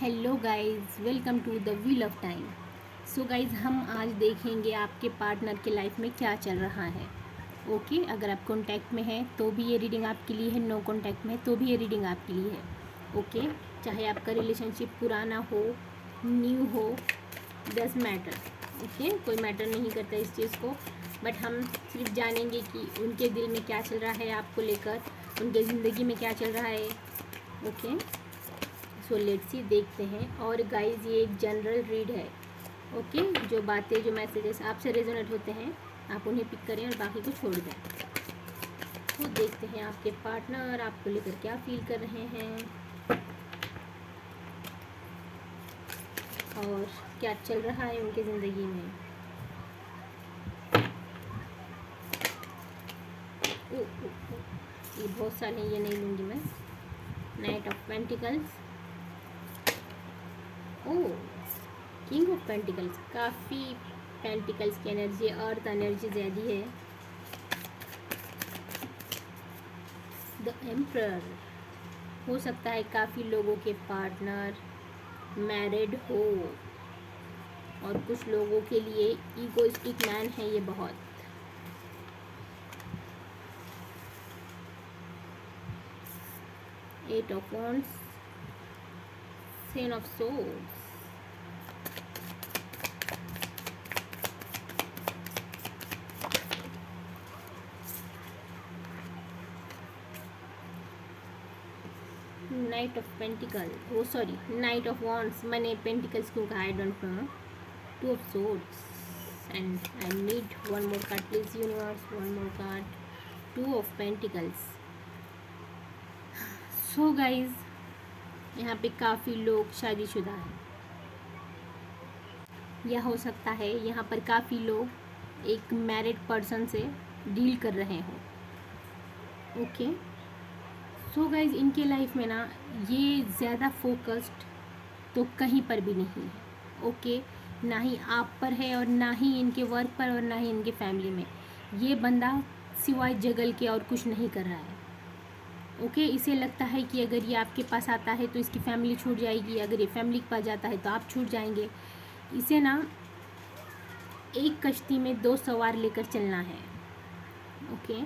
Hello guys, welcome to the wheel of time. So guys, हम आज देखेंगे आपके पार्टनर के लाइफ में क्या चल रहा है। ओके, अगर आप कांटेक्ट में हैं तो भी ये रीडिंग आपके लिए है, नो कांटेक्ट में तो भी ये रीडिंग आपके लिए है। ओके, चाहे आपका रिलेशनशिप पुराना हो, न्यू हो, डज मैटर। ओके, कोई मैटर नहीं करता इस चीज़ को, बट हम सिर्फ जानेंगे कि उनके दिल में क्या चल रहा है आपको लेकर, उनके ज़िंदगी में क्या चल रहा है। ओके, सो लेट्स सी, देखते हैं। और गाइस, ये एक जनरल रीड है। ओके, जो बातें, जो मैसेजेस आपसे रेजोनेट होते हैं, आप उन्हें पिक करें और बाकी को छोड़ दें। तो देखते हैं आपके पार्टनर आपको लेकर क्या फील कर रहे हैं और क्या चल रहा है उनकी ज़िंदगी में। ओ, ओ, ओ, ये बहुत सारे, ये नहीं लूँगी मैं। Night of pentacles, oh, king of pentacles, काफ़ी पेंटिकल्स की एनर्जी, अर्थ एनर्जी ज़्यादा है। द एम्परर, हो सकता है काफ़ी लोगों के पार्टनर मैरिड हो और कुछ लोगों के लिए ईगोइस्टिक मैन है ये बहुत। Eight of wands, seven of swords, knight of pentacle, oh sorry, knight of wands, मैंने पेंटिकल्स क्यों कहा, I don't know. Two of swords, and I need one more card please universe, one more card. Two of pentacles. So guys, यहाँ पे काफ़ी लोग शादीशुदा हैं, या हो सकता है यहाँ पर काफ़ी लोग एक मैरिड पर्सन से डील कर रहे हों। ओके, सो गाइज, इनके लाइफ में ना ये ज़्यादा फोकस्ड तो कहीं पर भी नहीं है। ओके, ना ही आप पर है और ना ही इनके वर्क पर और ना ही इनके फैमिली में। ये बंदा सिवाय जगल के और कुछ नहीं कर रहा है। ओके, इसे लगता है कि अगर ये आपके पास आता है तो इसकी फैमिली छूट जाएगी, अगर ये फैमिली के पास जाता है तो आप छूट जाएंगे। इसे ना एक कश्ती में दो सवार लेकर चलना है। ओके,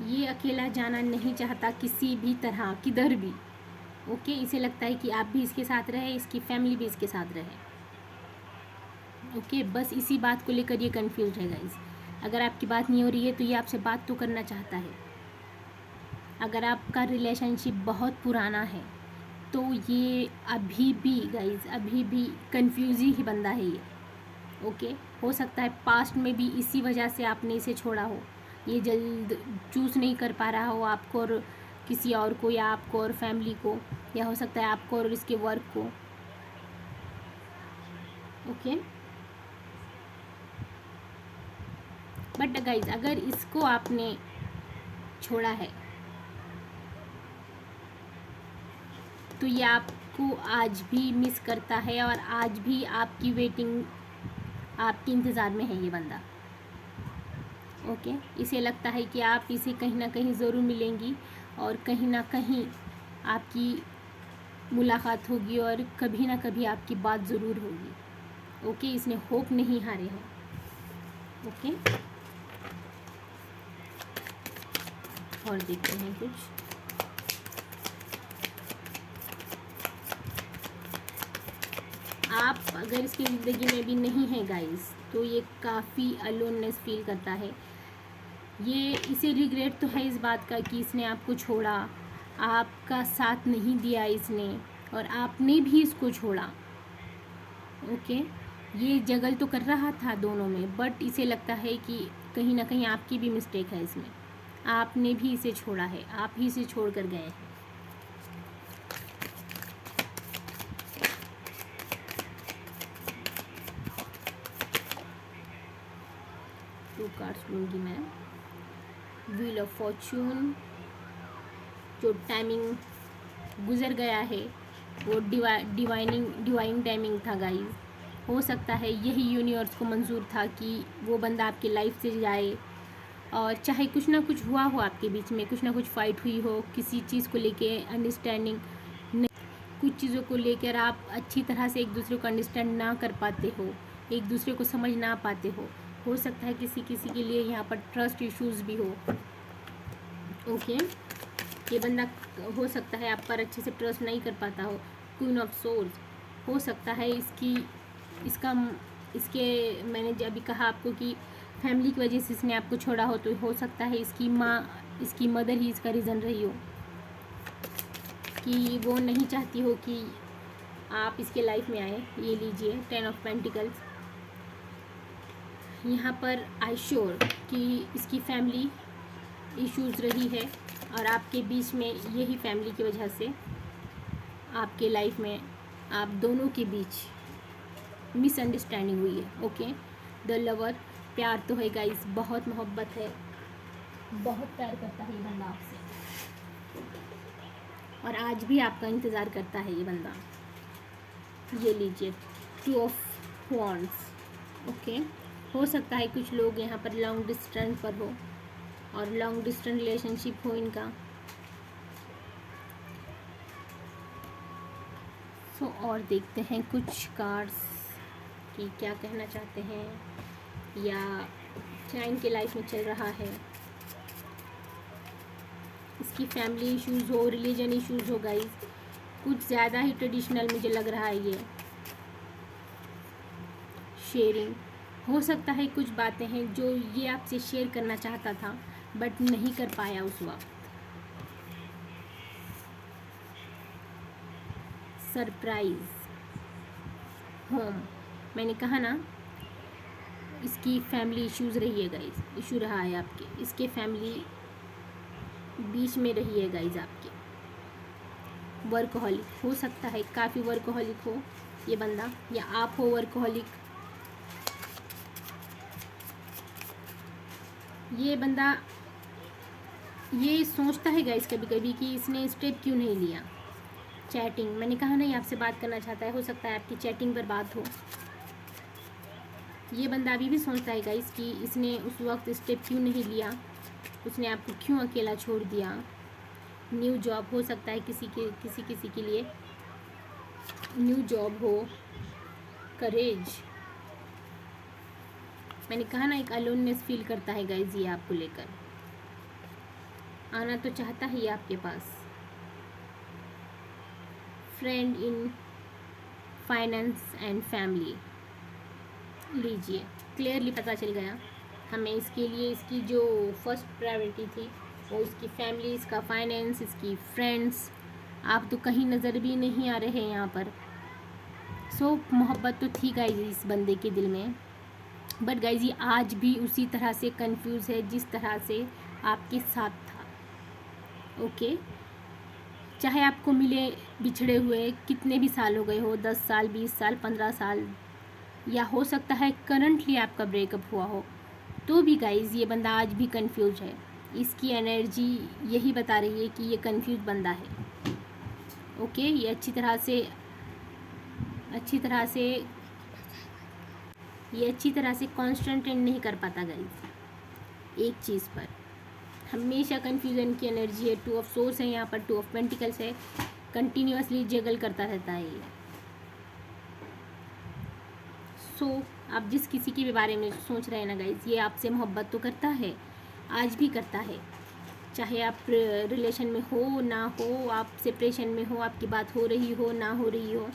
ये अकेला जाना नहीं चाहता किसी भी तरह, किधर भी। ओके, इसे लगता है कि आप भी इसके साथ रहे, इसकी फैमिली भी इसके साथ रहे। ओके, बस इसी बात को लेकर ये कंफ्यूज है गाइस। अगर आपकी बात नहीं हो रही है तो ये आपसे बात तो करना चाहता है। अगर आपका रिलेशनशिप बहुत पुराना है तो ये अभी भी गाइस, अभी भी कंफ्यूज ही बंदा है ये। ओके, हो सकता है पास्ट में भी इसी वजह से आपने इसे छोड़ा हो, ये जल्द चूज़ नहीं कर पा रहा हो आपको और किसी और को, या आपको और फैमिली को, या हो सकता है आपको और इसके वर्क को। ओके, बट गाइज, अगर इसको आपने छोड़ा है तो ये आपको आज भी मिस करता है और आज भी आपकी वेटिंग, आपके इंतज़ार में है ये बंदा। ओके, इसे लगता है कि आप इसे कहीं ना कहीं ज़रूर मिलेंगी और कहीं ना कहीं आपकी मुलाकात होगी और कभी ना कभी आपकी बात ज़रूर होगी। ओके, इसने होप नहीं हारे हैं। ओके, और देखते हैं कुछ। आप अगर इसकी ज़िंदगी में भी नहीं है गाइस तो ये काफ़ी अलोननेस फील करता है। ये, इसे रिग्रेट तो है इस बात का कि इसने आपको छोड़ा, आपका साथ नहीं दिया इसने, और आपने भी इसको छोड़ा। ओके, ये जगल तो कर रहा था दोनों में, बट इसे लगता है कि कहीं ना कहीं आपकी भी मिस्टेक है इसमें, आपने भी इसे छोड़ा है, आप ही इसे छोड़ कर गए हैं। टू कार्ड्स लूँगी मैं। व्हील ऑफ फॉर्चून, जो टाइमिंग गुजर गया है वो डिवाइन टाइमिंग था गाइस। हो सकता है यही यूनिवर्स को मंजूर था कि वो बंदा आपकी लाइफ से जाए, और चाहे कुछ ना कुछ हुआ हो आपके बीच में, कुछ ना कुछ फाइट हुई हो, किसी चीज़ को लेके अंडरस्टैंडिंग नहीं, कुछ चीज़ों को लेकर आप अच्छी तरह से एक दूसरे को अंडरस्टैंड ना कर पाते हो, एक दूसरे को समझ ना पाते हो सकता है किसी किसी के लिए यहाँ पर ट्रस्ट इश्यूज़ भी हो। ओके, ये बंदा हो सकता है आप पर अच्छे से ट्रस्ट नहीं कर पाता हो। क्वीन ऑफ सोर्स हो सकता है इसके मैंने अभी कहा आपको कि फैमिली की वजह से इसने आपको छोड़ा हो, तो हो सकता है इसकी मदर ही इसका रीज़न रही हो कि वो नहीं चाहती हो कि आप इसके लाइफ में आए। ये लीजिए 10 ऑफ पेंटिकल्स। यहाँ पर आई श्योर कि इसकी फैमिली इश्यूज़ रही है और आपके बीच में यही फैमिली की वजह से आपके लाइफ में आप दोनों के बीच मिसअंडरस्टैंडिंग हुई है। ओके, द लवर, प्यार तो है गाइस, बहुत मोहब्बत है, बहुत प्यार करता है ये बंदा आपसे और आज भी आपका इंतज़ार करता है ये बंदा। ये लीजिए 2 ऑफ वॉन्ड्स। ओके, हो सकता है कुछ लोग यहाँ पर लॉन्ग डिस्टेंस पर हो और लॉन्ग डिस्टेंस रिलेशनशिप हो इनका। और देखते हैं कुछ कार्ड्स कि क्या कहना चाहते हैं या क्या इनके लाइफ में चल रहा है। इसकी फैमिली इश्यूज़ हो, रिलीजन इश्यूज़ हो गाइस, कुछ ज़्यादा ही ट्रेडिशनल मुझे लग रहा है ये। शेयरिंग हो सकता है, कुछ बातें हैं जो ये आपसे शेयर करना चाहता था बट नहीं कर पाया उस वक्त। सरप्राइज, होम, मैंने कहा ना इसकी फैमिली इश्यूज़ रही है गाइस, इशू रहा है आपके, इसके फैमिली बीच में रही है गाइस आपके। वर्कहॉलिक हो सकता है, काफ़ी वर्कहॉलिक हो ये बंदा या आप हो वर्कहॉलिक। ये बंदा ये सोचता है गाइस कभी कभी कि इसने स्टेप क्यों नहीं लिया। चैटिंग, मैंने कहा नहीं आपसे बात करना चाहता है, हो सकता है आपकी चैटिंग पर बात हो। ये बंदा अभी भी सोचता है गाइस कि इसने उस वक्त स्टेप क्यों नहीं लिया, उसने आपको क्यों अकेला छोड़ दिया। न्यू जॉब हो सकता है किसी के लिए न्यू जॉब हो। करेज, मैंने कहा ना एक अलोननेस फील करता है गाइस ये आपको लेकर, आना तो चाहता है ये आपके पास। Friend in finance and family, लीजिए क्लियरली पता चल गया हमें इसके लिए। इसकी जो फर्स्ट प्रायोरिटी थी वो इसकी फैमिली, इसका फाइनेंस, इसकी फ्रेंड्स, आप तो कहीं नज़र भी नहीं आ रहे हैं यहाँ पर। मोहब्बत तो थी गाइस इस बंदे के दिल में, बट गाइस ये आज भी उसी तरह से कंफ्यूज है जिस तरह से आपके साथ था। ओके, चाहे आपको मिले बिछड़े हुए कितने भी साल हो गए हो, 10 साल, 20 साल, 15 साल, या हो सकता है करंटली आपका ब्रेकअप हुआ हो, तो भी गाइस ये बंदा आज भी कंफ्यूज है। इसकी एनर्जी यही बता रही है कि ये कंफ्यूज बंदा है। ओके, ये अच्छी तरह से कॉन्सेंट्रेट नहीं कर पाता गाइस एक चीज़ पर, हमेशा कंफ्यूजन की एनर्जी है। 2 ऑफ सोर्स है यहाँ पर, 2 ऑफ पेंटिकल्स है, कंटिन्यूअसली जगल करता रहता है ये। आप जिस किसी के भी बारे में सोच रहे हैं ना गाइस, ये आपसे मोहब्बत तो करता है, आज भी करता है, चाहे आप रिलेशन में हो ना हो, आप सेपरेशन में हो, आपकी बात हो रही हो ना हो रही हो,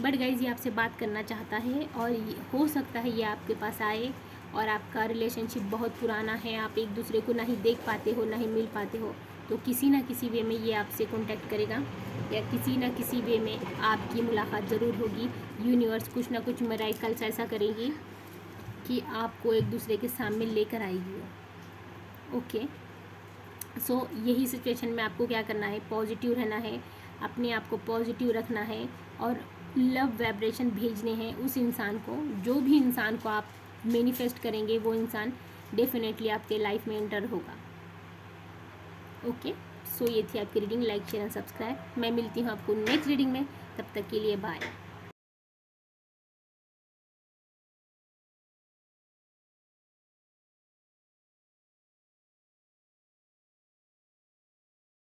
बट गाइस ये आपसे बात करना चाहता है और हो सकता है ये आपके पास आए और आपका रिलेशनशिप बहुत पुराना है, आप एक दूसरे को ना ही देख पाते हो ना ही मिल पाते हो, तो किसी ना किसी वे में ये आपसे कांटेक्ट करेगा या किसी ना किसी वे में आपकी मुलाकात ज़रूर होगी। यूनिवर्स कुछ ना कुछ मिरेकल्स ऐसा करेगी कि आपको एक दूसरे के सामने लेकर आएगी। ओके, यही सिचुएशन में आपको क्या करना है, पॉजिटिव रहना है, अपने आप को पॉजिटिव रखना है और लव वाइब्रेशन भेजने हैं उस इंसान को। जो भी इंसान को आप मैनिफेस्ट करेंगे वो इंसान डेफिनेटली आपके लाइफ में एंटर होगा। ओके, ये थी आपकी reading. Like, share and subscribe. मैं मिलती हूँ आपको नेक्स्ट रीडिंग में, तब तक के लिए बाय।